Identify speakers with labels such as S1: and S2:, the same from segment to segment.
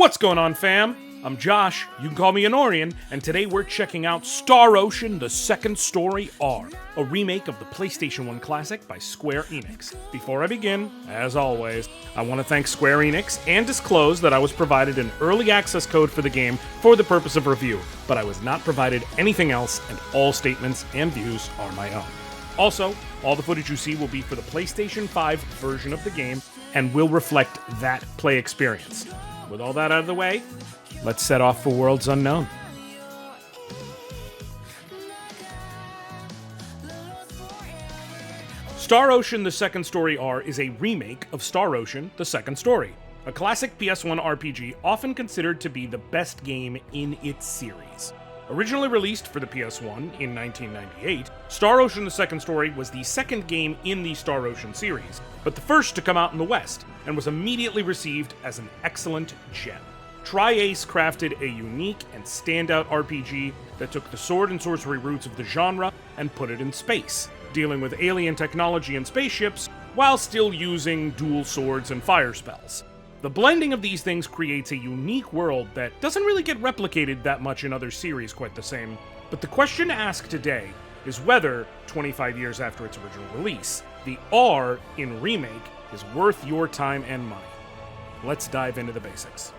S1: What's going on, fam? I'm Josh, you can call me Anoriand, and today we're checking out Star Ocean: The Second Story R, a remake of the PlayStation 1 classic by Square Enix. Before I begin, as always, I want to thank Square Enix and disclose that I was provided an early access code for the game for the purpose of review, but I was not provided anything else, and all statements and views are my own. Also, all the footage you see will be for the PlayStation 5 version of the game and will reflect that play experience. With all that out of the way, let's set off for Worlds Unknown. Star Ocean: The Second Story R is a remake of Star Ocean: The Second Story, a classic PS1 RPG often considered to be the best game in its series. Originally released for the PS1 in 1998, Star Ocean: The Second Story was the second game in the Star Ocean series, but the first to come out in the West, and was immediately received as an excellent gem. Tri-Ace crafted a unique and standout RPG that took the sword and sorcery roots of the genre and put it in space, dealing with alien technology and spaceships while still using dual swords and fire spells. The blending of these things creates a unique world that doesn't really get replicated that much in other series quite the same, but the question asked today is whether, 25 years after its original release, the R in Remake is worth your time and money. Let's dive into the basics.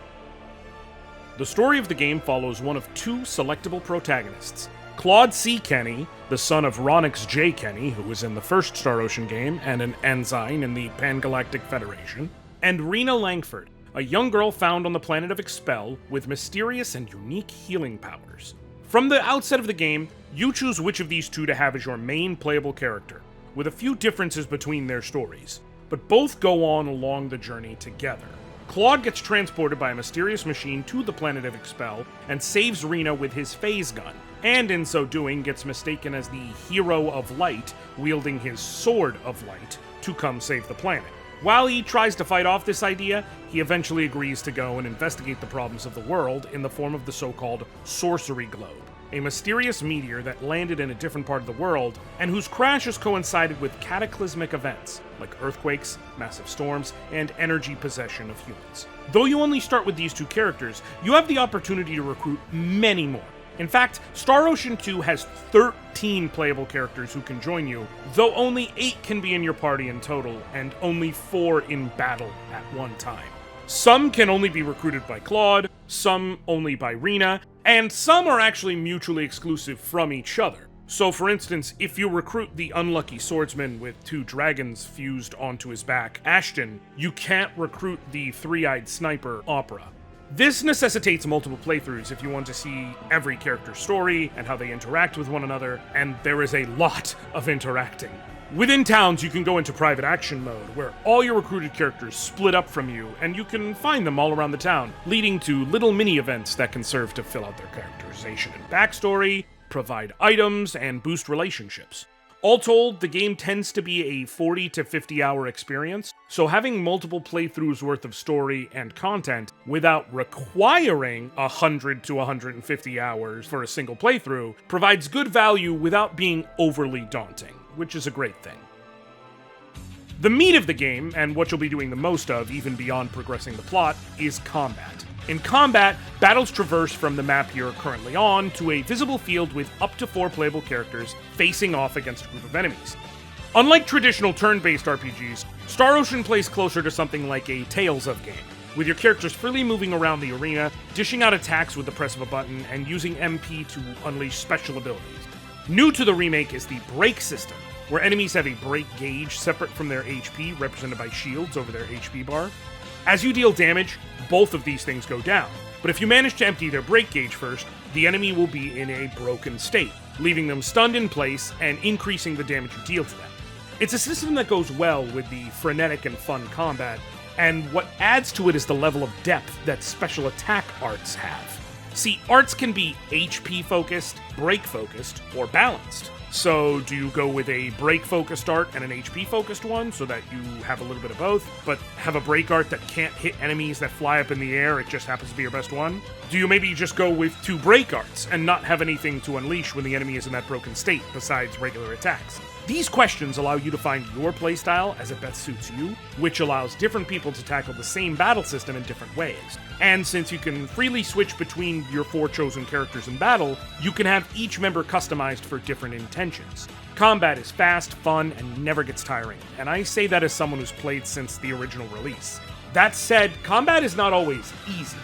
S1: The story of the game follows one of two selectable protagonists, Claude C. Kenny, the son of Ronix J. Kenny, who was in the first Star Ocean game and an ensign in the Pan-Galactic Federation, and Rena Langford, a young girl found on the planet of Expel with mysterious and unique healing powers. From the outset of the game, you choose which of these two to have as your main playable character, with a few differences between their stories, but both go on along the journey together. Claude gets transported by a mysterious machine to the planet of Expel and saves Rena with his phase gun, and in so doing gets mistaken as the Hero of Light, wielding his Sword of Light, to come save the planet. While he tries to fight off this idea, he eventually agrees to go and investigate the problems of the world in the form of the so-called Sorcery Globe, a mysterious meteor that landed in a different part of the world and whose crash has coincided with cataclysmic events like earthquakes, massive storms, and energy possession of humans. Though you only start with these two characters, you have the opportunity to recruit many more. In fact, Star Ocean 2 has 13 playable characters who can join you, though only 8 can be in your party in total, and only 4 in battle at one time. Some can only be recruited by Claude, some only by Rena, and some are actually mutually exclusive from each other. So for instance, if you recruit the unlucky swordsman with 2 dragons fused onto his back, Ashton, you can't recruit the three-eyed sniper, Opera. This necessitates multiple playthroughs if you want to see every character's story and how they interact with one another, and there is a lot of interacting. Within towns, you can go into private action mode, where all your recruited characters split up from you, and you can find them all around the town, leading to little mini-events that can serve to fill out their characterization and backstory, provide items, and boost relationships. All told, the game tends to be a 40 to 50 hour experience, so having multiple playthroughs worth of story and content without requiring 100 to 150 hours for a single playthrough provides good value without being overly daunting, which is a great thing. The meat of the game, and what you'll be doing the most of, even beyond progressing the plot, is combat. In combat, battles traverse from the map you're currently on to a visible field with up to 4 playable characters facing off against a group of enemies. Unlike traditional turn-based RPGs, Star Ocean plays closer to something like a Tales of game, with your characters freely moving around the arena, dishing out attacks with the press of a button, and using MP to unleash special abilities. New to the remake is the break system, where enemies have a break gauge separate from their HP, represented by shields over their HP bar. As you deal damage, both of these things go down, but if you manage to empty their break gauge first, the enemy will be in a broken state, leaving them stunned in place and increasing the damage you deal to them. It's a system that goes well with the frenetic and fun combat, and what adds to it is the level of depth that special attack arts have. See, arts can be HP focused, break focused, or balanced. So do you go with a break-focused art and an HP-focused one so that you have a little bit of both, but have a break art that can't hit enemies that fly up in the air, it just happens to be your best one? Do you maybe just go with 2 break arts and not have anything to unleash when the enemy is in that broken state besides regular attacks? These questions allow you to find your playstyle as it best suits you, which allows different people to tackle the same battle system in different ways. And since you can freely switch between your 4 chosen characters in battle, you can have each member customized for different intentions. Combat is fast, fun, and never gets tiring, and I say that as someone who's played since the original release. That said, combat is not always easy.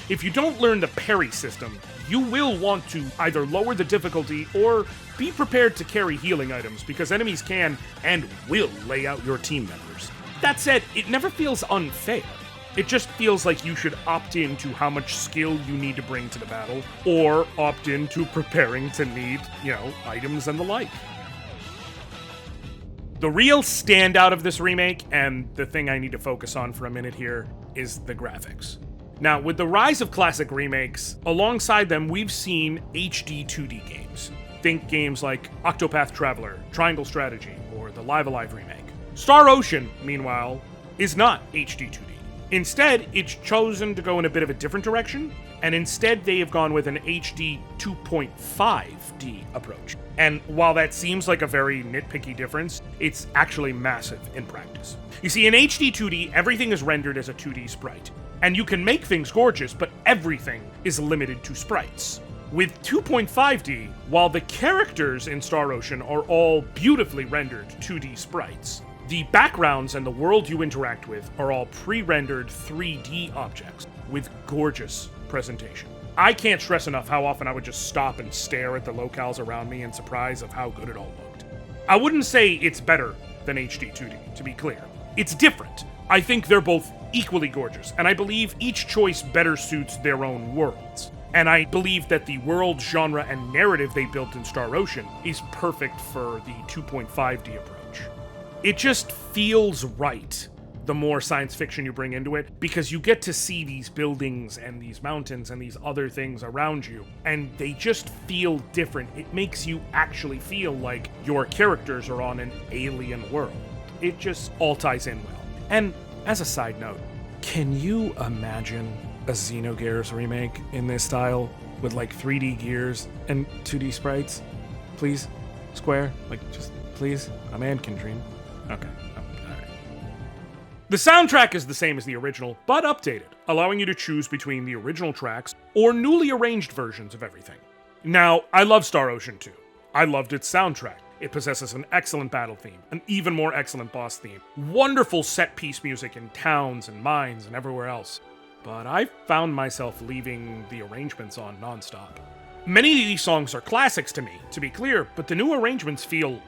S1: If you don't learn the parry system, you will want to either lower the difficulty or be prepared to carry healing items because enemies can and will lay out your team members. That said, it never feels unfair. It just feels like you should opt into how much skill you need to bring to the battle, or opt into preparing to need, items and the like. The real standout of this remake, and the thing I need to focus on for a minute here, is the graphics. Now, with the rise of classic remakes, alongside them we've seen HD 2D games. Think games like Octopath Traveler, Triangle Strategy, or the Live Alive remake. Star Ocean, meanwhile, is not HD 2D. Instead, it's chosen to go in a bit of a different direction, and instead they have gone with an HD 2.5D approach. And while that seems like a very nitpicky difference, it's actually massive in practice. You see, in HD 2D, everything is rendered as a 2D sprite, and you can make things gorgeous, but everything is limited to sprites. With 2.5D, while the characters in Star Ocean are all beautifully rendered 2D sprites, the backgrounds and the world you interact with are all pre-rendered 3D objects with gorgeous presentation. I can't stress enough how often I would just stop and stare at the locales around me in surprise of how good it all looked. I wouldn't say it's better than HD 2D, to be clear. It's different. I think they're both equally gorgeous, and I believe each choice better suits their own worlds. And I believe that the world, genre, and narrative they built in Star Ocean is perfect for the 2.5D approach. It just feels right the more science fiction you bring into it, because you get to see these buildings and these mountains and these other things around you, and they just feel different. It makes you actually feel like your characters are on an alien world. It just all ties in well. And as a side note, can you imagine a Xenogears remake in this style with like 3D gears and 2D sprites? Please, Square, just please. A man can dream. Okay. Alright. The soundtrack is the same as the original, but updated, allowing you to choose between the original tracks or newly arranged versions of everything. Now, I love Star Ocean 2. I loved its soundtrack. It possesses an excellent battle theme, an even more excellent boss theme, wonderful set-piece music in towns and mines and everywhere else. But I found myself leaving the arrangements on nonstop. Many of these songs are classics to me, to be clear, but the new arrangements feel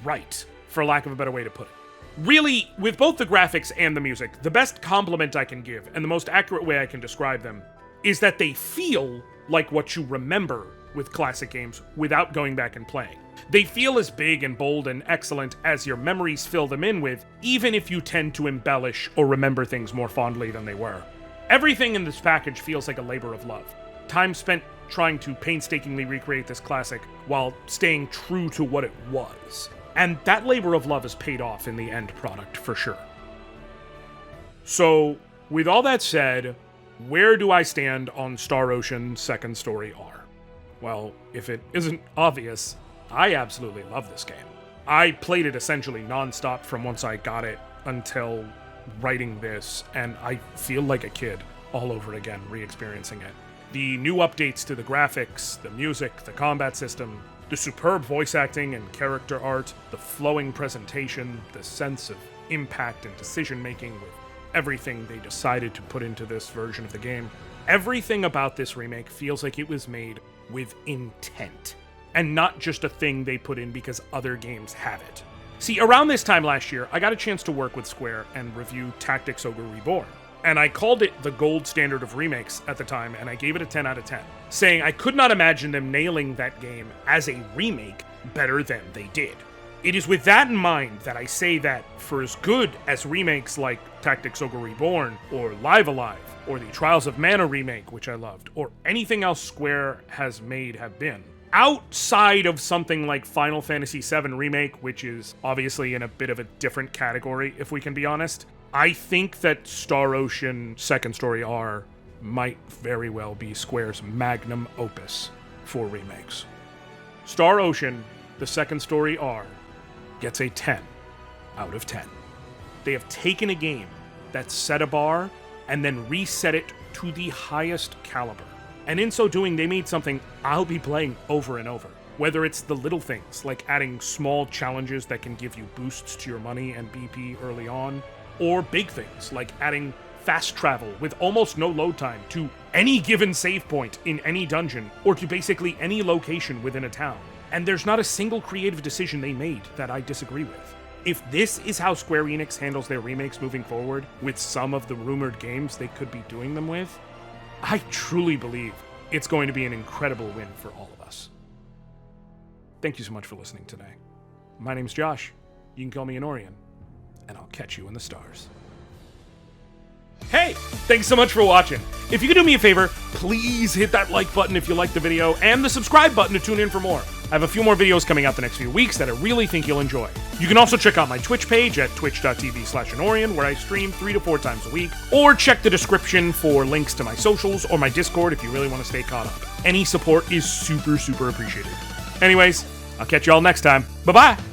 S1: right, for lack of a better way to put it. Really, with both the graphics and the music, the best compliment I can give, and the most accurate way I can describe them, is that they feel like what you remember with classic games without going back and playing. They feel as big and bold and excellent as your memories fill them in with, even if you tend to embellish or remember things more fondly than they were. Everything in this package feels like a labor of love. Time spent trying to painstakingly recreate this classic while staying true to what it was. And that labor of love is paid off in the end product, for sure. So, with all that said, where do I stand on Star Ocean Second Story R? Well, if it isn't obvious, I absolutely love this game. I played it essentially non-stop from once I got it until writing this, and I feel like a kid all over again, re-experiencing it. The new updates to the graphics, the music, the combat system, the superb voice acting and character art, the flowing presentation, the sense of impact and decision-making with everything they decided to put into this version of the game. Everything about this remake feels like it was made with intent, and not just a thing they put in because other games have it. See, around this time last year, I got a chance to work with Square and review Tactics Ogre Reborn. And I called it the gold standard of remakes at the time, and I gave it a 10 out of 10, saying I could not imagine them nailing that game as a remake better than they did. It is with that in mind that I say that for as good as remakes like Tactics Ogre Reborn, or Live Alive, or the Trials of Mana remake, which I loved, or anything else Square has made have been, outside of something like Final Fantasy VII Remake, which is obviously in a bit of a different category, if we can be honest, I think that Star Ocean Second Story R might very well be Square's magnum opus for remakes. Star Ocean, the Second Story R, gets a 10 out of 10. They have taken a game that set a bar and then reset it to the highest caliber. And in so doing, they made something I'll be playing over and over. Whether it's the little things, like adding small challenges that can give you boosts to your money and BP early on, or big things, like adding fast travel with almost no load time to any given save point in any dungeon, or to basically any location within a town. And there's not a single creative decision they made that I disagree with. If this is how Square Enix handles their remakes moving forward, with some of the rumored games they could be doing them with, I truly believe it's going to be an incredible win for all of us. Thank you so much for listening today. My name's Josh. You can call me Anoriand, and I'll catch you in the stars. Hey, thanks so much for watching. If you could do me a favor, please hit that like button if you liked the video, and the subscribe button to tune in for more. I have a few more videos coming out the next few weeks that I really think you'll enjoy. You can also check out my Twitch page at twitch.tv/Anoriand, where I stream 3 to 4 times a week, or check the description for links to my socials or my Discord if you really want to stay caught up. Any support is super, super appreciated. Anyways, I'll catch you all next time. Bye-bye!